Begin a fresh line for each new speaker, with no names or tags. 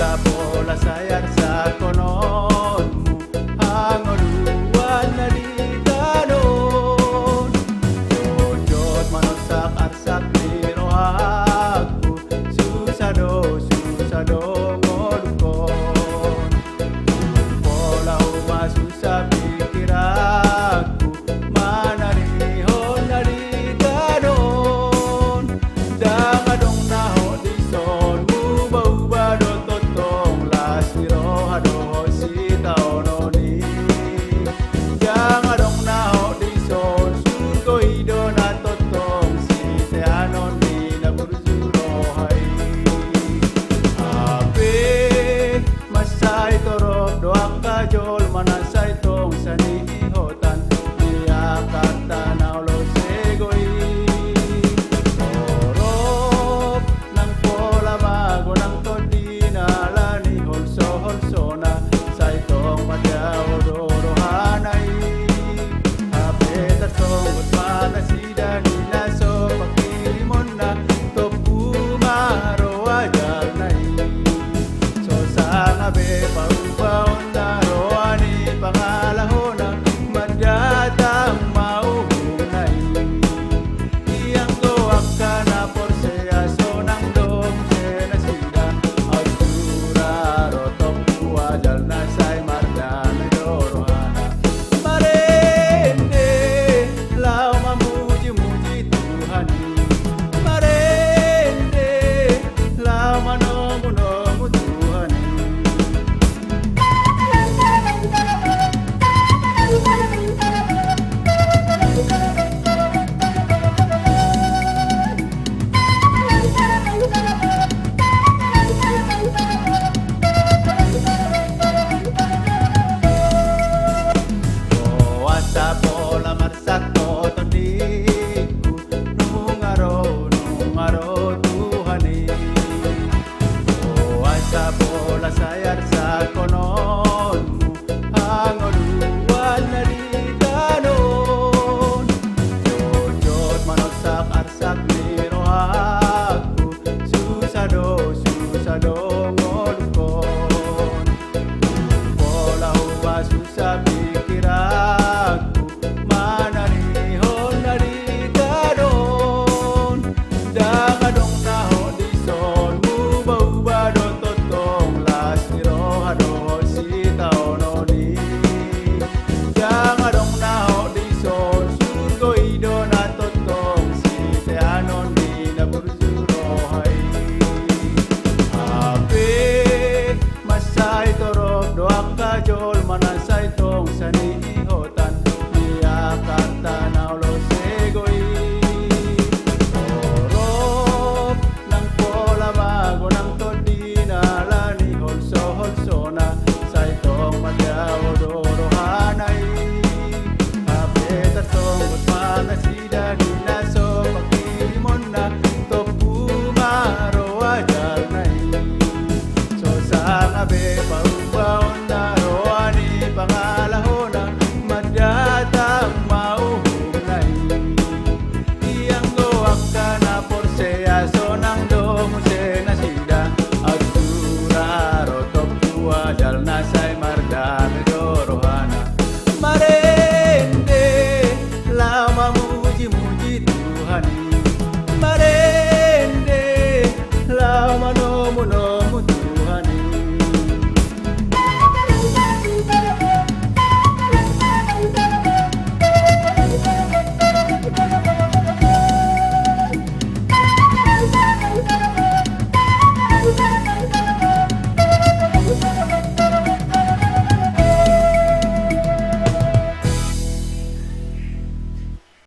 sa bola sayar sa konon mo hangoluan na di kanon jojot manosak arsak liro aku susado ngolukon bola uma susah pikir aku manarihon na di kanon dangadong naho di son ubah-ubah do totong lasiro hado sitao noni dangadong naho di son surgo ido na totong si anon di na burzuro hai ape masai torok doang kajol manasai tong sani ihotan dia kata naulo segoi orop nang pola mago nang todina lani holso na sai tong madao doro hanai ape tasong utmana sida ni naso pakirimon na topu maro ajar nai so sana be paupaon na roani pangalahona mandatang mauhunay iyang goak ka na por sea sonang dom sena sida altura rotok wajal na say mardana dorohana marende lau mamuji Tuhan marende lau manomu Tuhan Asa bola marsak to diku nungaro Tuhani asa bola sayar sa konon mo hangoluan na di kanon jojot manosak arsak liro aku susado ngolukon bola huwa susah pikir aku manarihon na di kanon dangadong naho di son ubah-ubah do totong lasiro hado sitao noni dangadong naho di son surgo ido na totong si anon di na burzuro hai ape masai torok doang kajol manasai tong sani ihotan dia kata naulo segoi orop nang pola mago nang todina lani holso na sai tong madao doro hanai ape tasong utmana sida ni naso pakirimon na topu maro ajar nai so sana be pau